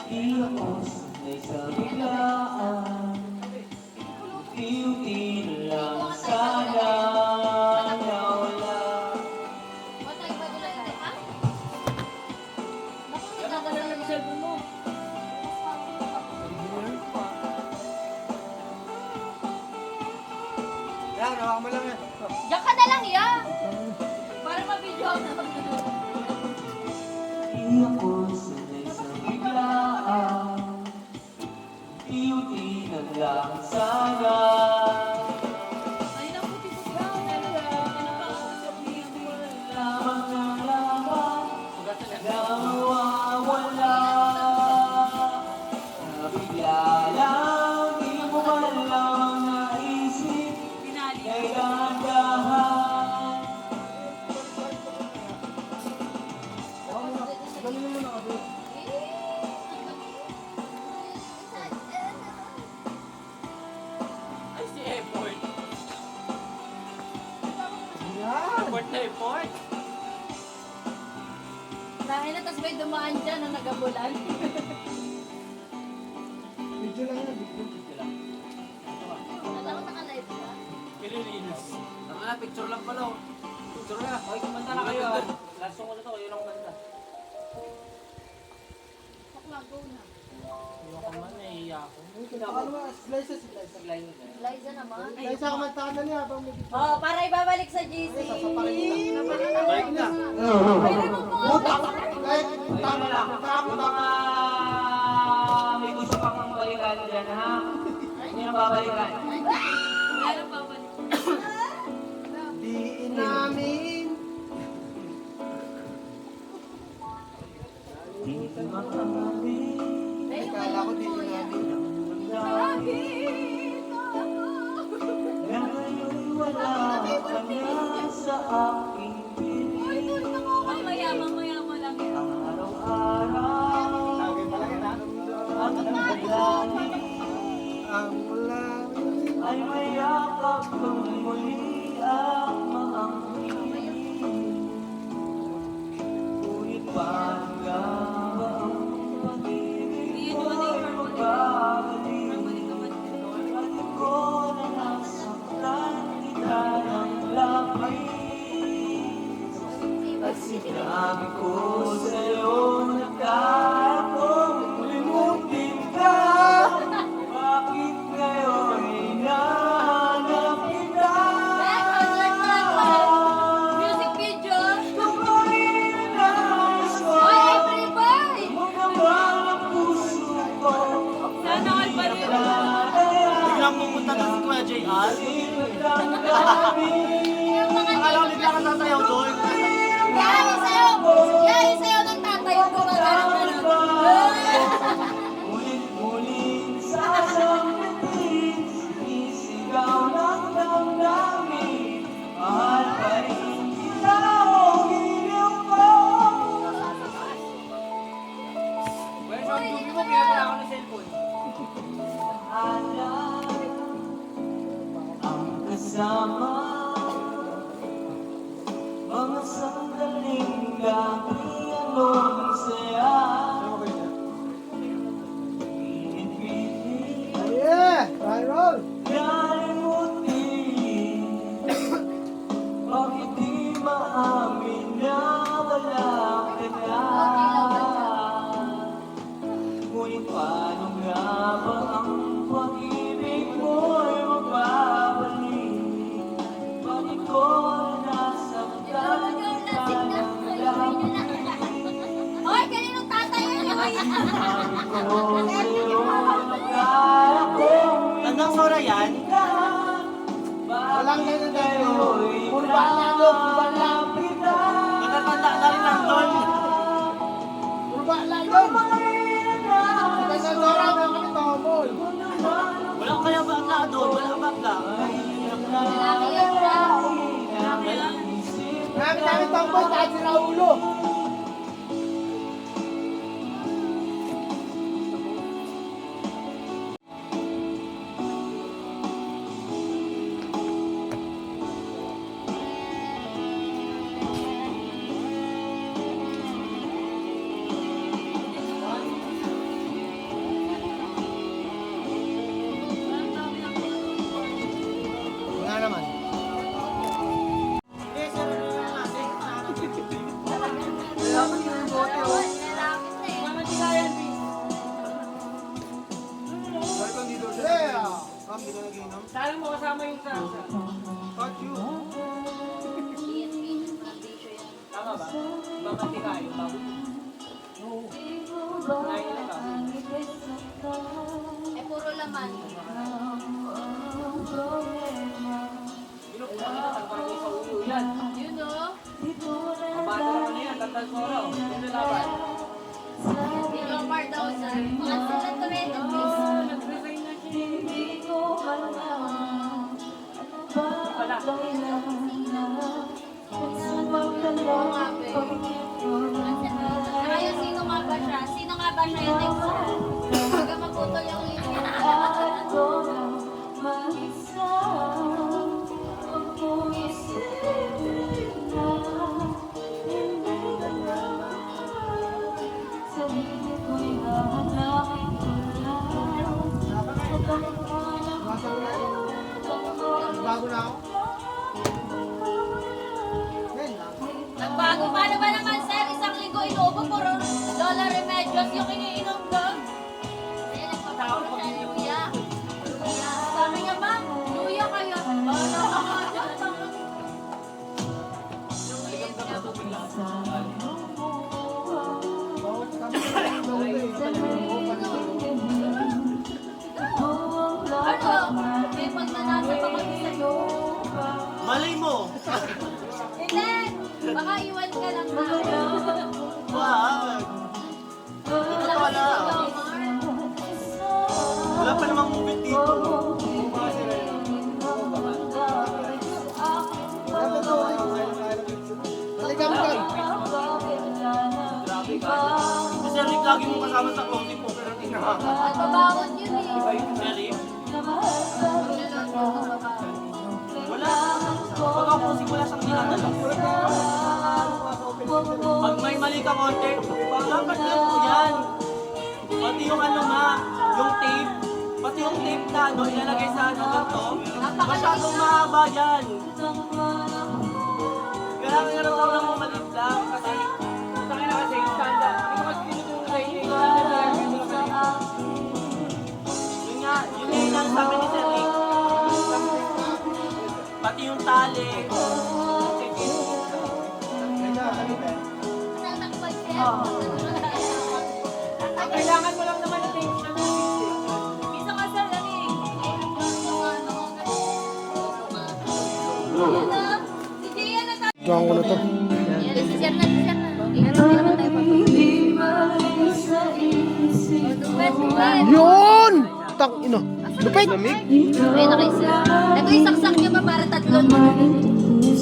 Di ako sanay sa biglaan, unti-unti na lang sana nawala. Yan, hawakan mo lang yan. Diyan ka na lang, ya! Para ma-video na. Di ako sanay sa biglaan, unti-unti na lang sana. Ay, naku, Lamang na lamang na mawawala. Nabigla lang, di mo man lang naisip, kay dahan-dahan. Galing mo na kasi. Ay, si Effort. Yan. Effort na effort. Dahil na, tapos may dumaan dyan na nagabulan. Video lang yan, video. Alam ko naka-live ka. Pililinis. Picture lang pala. Picture na. Okay, kumanta na kayo. Last song ko na to, kayo lang kumanta. Bakla, go na. Ano ka man, nahihiya ako. Ano ba? Slices, slices. Liza naman. Slices ako magtanan niya habang may video. Oh, para ibabalik sa GC. Sasaparin na. Balik na. Pwede mo po. Kahit Tama lang, kung mga may gusto pang balikan dyan, ha? Hindi na babalikan. Meron babalik. Di namin. Di makakami. Ay, kala ko di namin. Na ngayon'y wala ka na sa aking piling. Mamaya mo lang yan. Ang araw-araw ang nagdani Ang langit. ay mayakap kong muli ang maangkin. Ngunit paano nga ba ang pag-ibig ko'y magbabalik? Alam ko na nasaktan kita ng labis. At sinabi ko sa'yo na kaya kong limutin ka. Bakit ngayon hinahanap kita? Music video. Tumayin na gusto Oy, every boy! magawang ang puso ko. Sana all pa rin. Biglang pumunta na si Kuya JR. Akala ko bigla ka tatayaw doon. Yay, sa'yo ng tatay yung gumagano na. Muling sasampitin, isigaw ng damdamin. Mahal pa rin kita o giliw ko. Where's ang dubi mo? Kaya wala ako ng cellphone. Alay ang kasama, mga sandaling gabi anong saya. Pinipili Yeah! Viral! kalimutin, bakit di maamin na wala ka na? Ngunit paano nga ba ang pag-ibig mo'y magbabalik? Bakit ko nasaktan kita ng labis? Hoy, kaninong tatay yun? Sabi ko sa'yo na kaya kong Tandang sora yan? Walang bakit ganun tayo. ngayon Puro bala doon, puro bala. hinahanap kita? Natatanda na rin lang doon. Puro bala yun. Tumayin na Kasi Dora, meron kami tomboy. Walang kaya bangga doon. Walang bangga. Lalaki yan, Brad. Marami kami tomboy kahit si Raulo. kasama yung sa... Fuck you. PNP, mga bisyo yan. Tama ba? Mamati kayo, bago. Kain lang ba? Eh, puro laman. Binuksan nila, parang sa ulo yan. Yun o. Mabata naman na yan, tantal ko raw. Hindi laban. Yung Omar daw sa. Mga sila tomato, please. Nag-resign na siya. Wala. Oo nga, be. Saka yung sino nga ba siya? Sino nga ba siya yung next siya? Pagka maputol yung linya. Bago na ako. Ngayon lang. Nagbago. Paano ba naman, sir? Isang linggo inuubo, puro Lola Remedios yung iniinom doon. Kaya nagpapakuro siya, luya. Luya. Sabi niya, ma'am, luya kayo. Bahala ka nga dyan. Luya niya. Bawat kami. Ano? May pagnanasa pa kami sa'yo. Malay mo! Hindi! Baka iwan ka lang na. Wag! Wala ka Wala. dito, Omar. Wala pa namang movie dito. Taligam ka. Grabe ka. Si Sir Rick lagi mong kasama sa clothing po, pero hindi na. At babawon yun eh. Sir Rick? Maglulot ko babawon. Wala. Pag ako kasi wala siyang dinadala. Pag may mali ka konti, dapat lang po yan. Pati yung ano nga, yung tape, pati yung tape na ano, ilalagay sa ano ganito, masyadong mahaba yan. Kaya nga raw lang mo maliit lang kasi Sa akin na kasi yung standard. Ito kasi tinutulong sa inyo yung standard na lang. yun nga, yun nga yung sabi ni Sir Rick. Pati yung tali. Tatakpan siya. Ang kailangan mo lang naman na tape na Bisa ka sa laring. Yan na. Si Gia na tayo. Tuwang ko na to. Yan, si Sir na, si Sir na. Ingat naman tayo pag Yun! Tang ino. Lupit! Ay, nakaisa. Ito isaksak niyo pa para tatlo.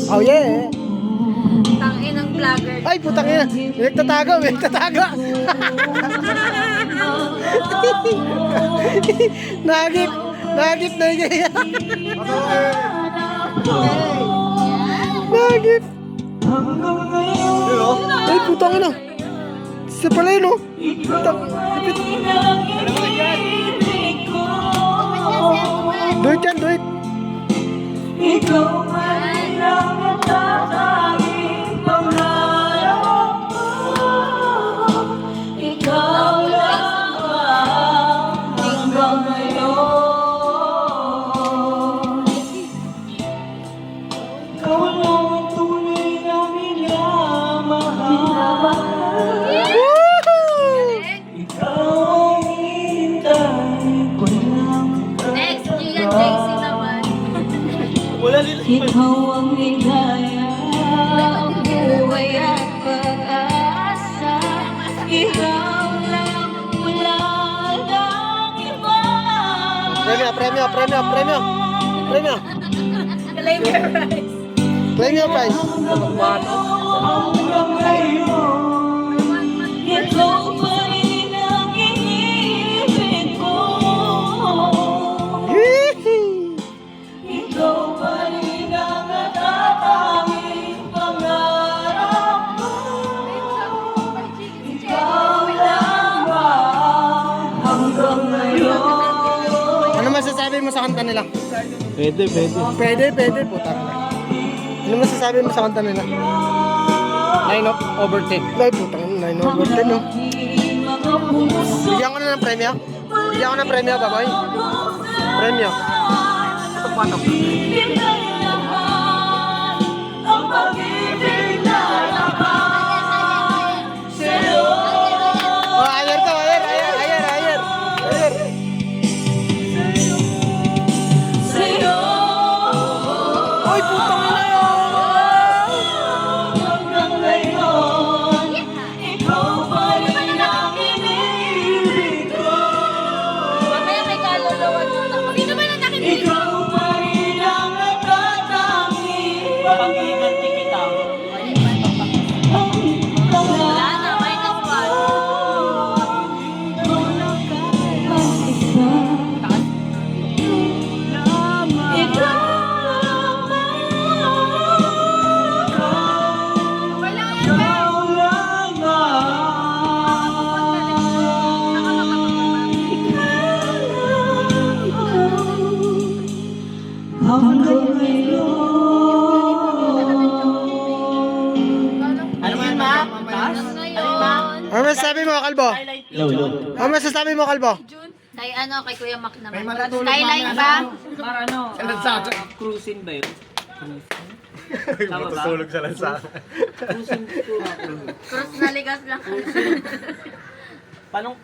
Oh yeah! Tangin ng vlogger. Ay, putang ina. May nagtatago, may nagtatago. Nagip! Nagip na yun. Nagip! Ay, putang ina. Isa pala yun, oh. Putang, lupit. Do it yan, do it. Woohoo! Next, Gia JC naman. Wala nila. Ikaw ang ligaya, buhay at pag-asa. Ikaw lang, wala lang iba. Premio, premio, premio, premio. Premio. Claim your rights. Claim your prize. Hanggang ngayon, ikaw pa rin ang iniibig ko. Yee! Ikaw pa rin ang natatanging pangarap ko. Ikaw lang ba hanggang ngayon? Ano masasabi mo sa kanta nila? Pwede, pwede. Pwede, pwede. Putang ina. Ano masasabi mo sa kanta nila? 9 over 10. Ay, putang ina. 9 over 10, no? Mga puso Bigyan ko na ng premyo. Bigyan ko ng premyo, baboy. Premyo. Ibigay lahat ang pag-ibig na lahat sa'yo. Oh, ayer to, ayer. Sa'yo. Ay, putang ina yun. Hanggang ngayon, ikaw pa rin ang iniibig ko. Mamaya may kaluluwa doon ako. Sino ba na nakinig? Ikaw pa rin ang nagtatanging Pag-iganti kita. Wala na, minus one. Wala yan, Ben. Ano man, ma? Taas? Ngayon, Ano masasabi mo, Kalbo? Ano masasabi mo, Kalbo? kay ano, kay Kuya Mac naman. Skyline ba? Para ano, cruising ba yun? Tama ba? Matutulog sa lansa. Cross na ligas lang. Paano?